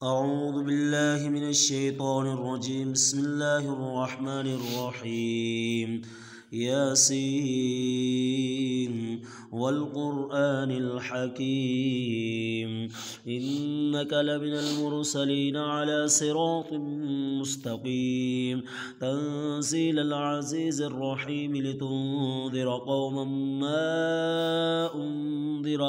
أعوذ بالله من الشيطان الرجيم. بسم الله الرحمن الرحيم. ياسين والقرآن الحكيم إنك لمن المرسلين على صراط مستقيم تنزيل العزيز الرحيم لتنذر قوما ما أنذر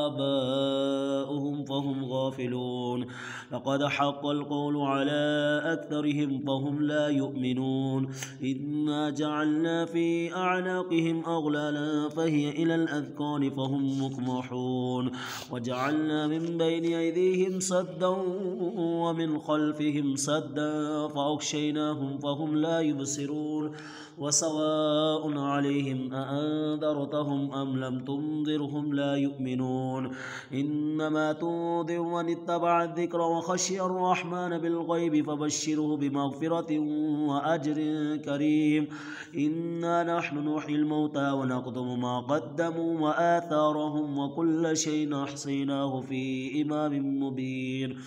آباؤهم فهم غافلون لقد حق القول على أكثرهم فهم لا يؤمنون إنا جعلنا في أعناقهم أغلالا فهي إلى الأذقان فهم مقمحون وجعلنا من بين أيديهم سدا ومن خلفهم سدا فأغشيناهم فهم لا يبصرون وسواء عليهم أأنذرتهم أم لم تنذرهم لا يؤمنون إنما تنذر من اتبع الذكر وخشي الرحمن بالغيب فبشره بمغفرة وأجر كريم إنا نحن نحيي الموتى ونكتب ما قدموا وآثارهم وكل شيء أحصيناه في إمام مبين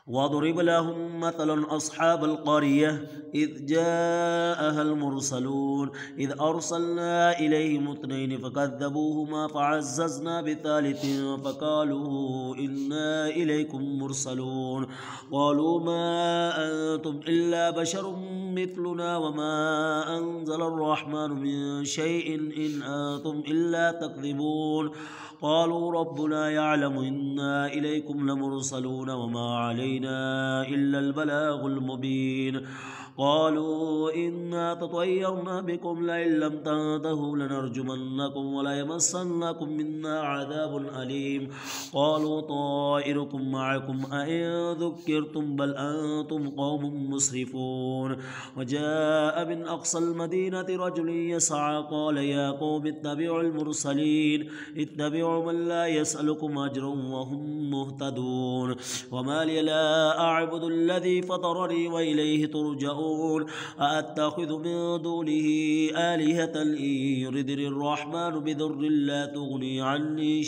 واضرب لهم مثلا أصحاب القرية إذ جاءها المرسلون إذ أرسلنا إليهم اثنين فكذبوهما فعززنا بثالث فقالوا إنا إليكم مرسلون قالوا ما أنتم إلا بشر مثلنا وما أنزل الرحمن من شيء إن أنتم إلا تكذبون قالوا ربنا يعلم إنا إليكم لمرسلون وما علينا إلا البلاغ المبين قالوا إنا تطيرنا بكم لئن لم تنتهوا لنرجمنكم وليمسنكم منا عذاب أليم قالوا طائركم معكم أئن ذكرتم بل أنتم قوم مسرفون وجاء من أقصى المدينة رجل يسعى قال يا قوم اتبعوا المرسلين اتبعوا من لا يسألكم أجرا وهم مهتدون وما لي لا أعبد الذي فطرني وإليه ترجعون أأتخذ من دونه آلهة إن يردني الرحمن بضر لا تغني عني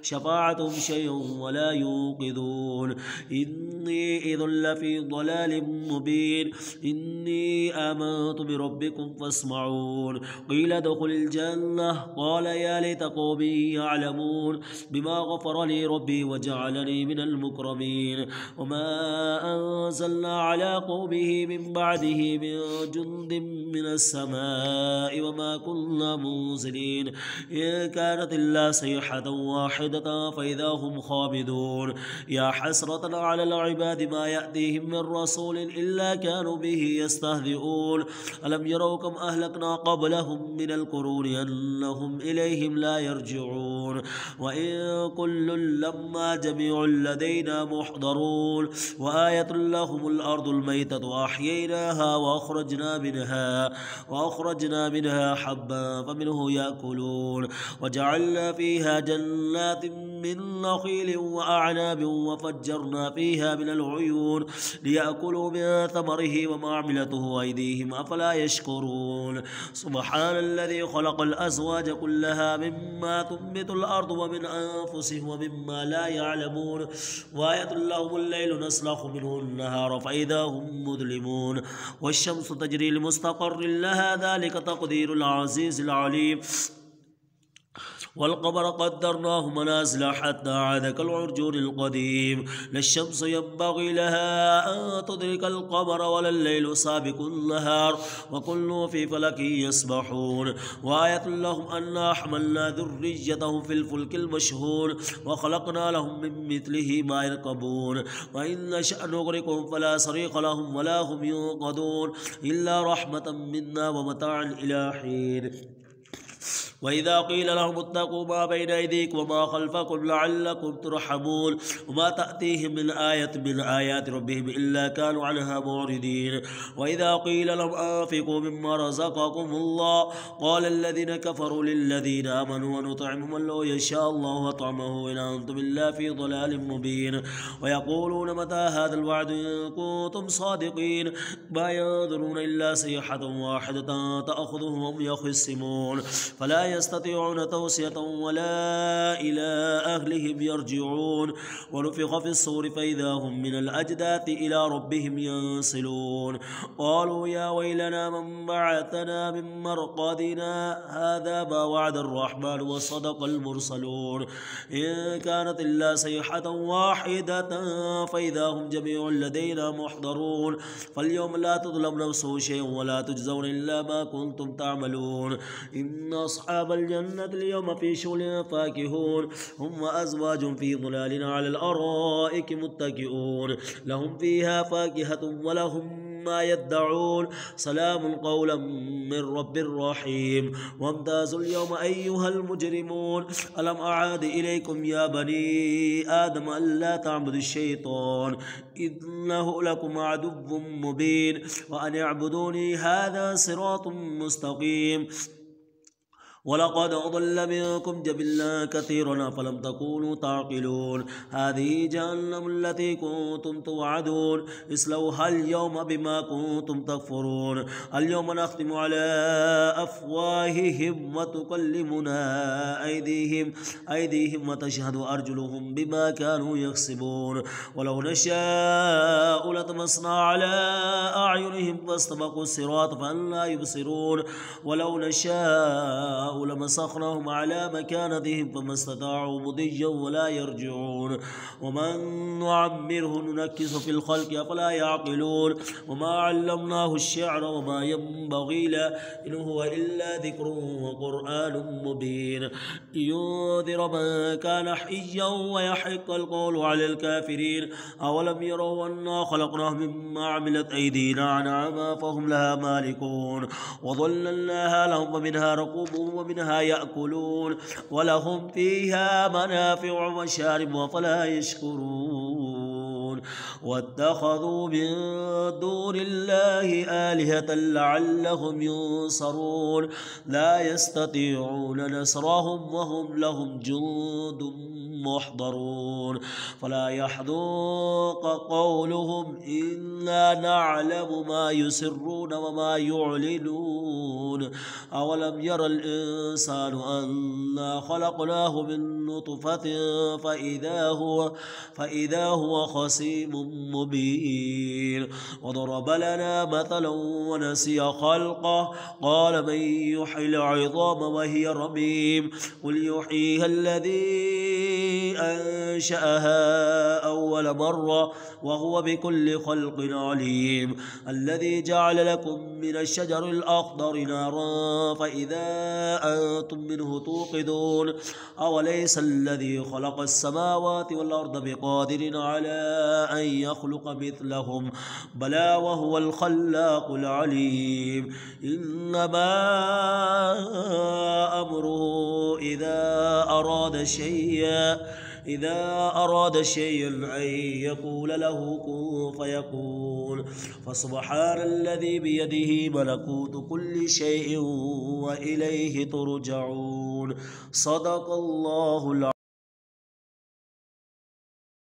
شفاعتهم شيئا ولا يوقظون إني إذ لفي ضلال مبين إني آمنت بربكم فاسمعون قيل ادخل الجنة قال يا ليت قومي يعلمون بما غفر لي ربي وجعلني من المكرمين وما أنزلنا على قومه من بعده من جند من السماء وما كنا منزلين إن كانت إلا صيحة واحدة فإذا هم خامدون يا حسرة على العباد ما يأتيهم من رسول إلا كانوا به يستهزئون ألم يروا كم أهلكنا قبلهم من القرون أنهم إليهم لا يرجعون وإن كل لما جميع لدينا محضرون وآية لهم الأرض الميتة وأحييناها وأخرجنا منها حبا فمنه يأكلون وجعلنا فيها جنات من نخيل وأعناب وفجرنا فيها من العيون ليأكلوا من ثمره وما عملته أيديهم أفلا يشكرون سبحان الذي خلق الأزواج كلها مما تنبت الأرض ومن أنفسهم ومما لا يعلمون وآية لهم الليل نسلخ منه النهار فإذا هم مظلمون والشمس تجري لمستقر لها ذلك تقدير العزيز العليم والقمر قدرناه منازل حتى عاد كالعرجون القديم لا الشمس ينبغي لها أن تدرك القمر ولا الليل سابق النهار وكل في فلك يسبحون وآية لهم أنا حملنا ذريتهم في الفلك المشحون وخلقنا لهم من مثله ما يركبون وإن نشأ نغرقهم فلا صريخ لهم ولا هم ينقذون إلا رحمة منا ومتاعا إلى حين وإذا قيل لهم اتقوا ما بين أيديكم وما خلفكم لعلكم ترحمون وما تأتيهم من آية من آيات ربهم إلا كانوا عنها معرضين وإذا قيل لهم أنفقوا مما رزقكم الله قال الذين كفروا للذين آمنوا ونطعم من لو يشاء الله وطعمه إن أنتم إلا في ضلال مبين ويقولون متى هذا الوعد إن كنتم صادقين ما ينظرون إلا صيحة واحدة تأخذهم وهم يخصمون فلا فلا يستطيعون توصية ولا إلى أهلهم يرجعون ونفخ في الصور فإذا هم من الأجداث إلى ربهم ينسلون قالوا يا ويلنا من بعثنا من مرقدنا هذا ما وعد الرحمن وصدق المرسلون إن كانت إلا صيحة واحدة فإذا هم جميع لدينا محضرون فاليوم لا تظلم نفس شيء ولا تجزون إلا ما كنتم تعملون إن أصحاب الجنة اليوم في شغل فاكهون هم وأزواج في ظلال على الأرائك متكئون لهم فيها فاكهة ولهم ما يدعون سلام قولا من رب رحيم وامتازوا اليوم أيها المجرمون ألم أعاد إليكم يا بني آدم ألا تعبدوا الشيطان إنه لكم عدو مبين وأن اعبدوني هذا صراط مستقيم ولقد أضل منكم جبلا كثيرا فلم تكونوا تعقلون هذه جهنم التي كنتم توعدون اصلوها اليوم بما كنتم تكفرون اليوم نختم على أفواههم وتكلمنا أيديهم وتشهد أرجلهم بما كانوا يكسبون ولو نشاء لطمسنا على أعينهم فاستبقوا الصراط فأنى يبصرون ولو نشاء لمسخناهم على مكانتهم فما استطاعوا مضيا ولا يرجعون ومن نعمره ننكس في الخلق أفلا يعقلون وما علمناه الشعر وما ينبغي له إن هو إلا ذكر وقرآن مبين لينذر من كان حيا ويحق القول على الكافرين أولم يروا أنا خلقناهم مما عملت أيدينا أنعاما فهم لها مالكون وظللناها لهم ومنها ركوبهم ومنها يأكلون ولهم فيها منافع ومشارب أفلا يشكرون واتخذوا من دون الله آلهة لعلهم ينصرون لا يستطيعون نصرهم وهم لهم جند محضرون فلا يحذوق قولهم إنا نعلم ما يسرون وما يعلنون أولم يرى الإنسان أنا خلقناه من نطفة فإذا هو خصيم مبين وضرب لنا مثلا ونسي خلقه قال من يحيي العظام وهي رميم قل يحييها الذي أنشأها أول مرة وهو بكل خلق عليم الذي جعل لكم من الشجر الأخضر نارا فإذا أنتم منه توقدون أوليس الذي خلق السماوات والأرض بقادر على أن يخلق مثلهم بلى وهو الخلاق العليم إنما أمره إذا أراد شيئا أن يقول له كن فيكون فسبحان الذي بيده ملكوت كل شيء وإليه ترجعون صدق الله العظيم.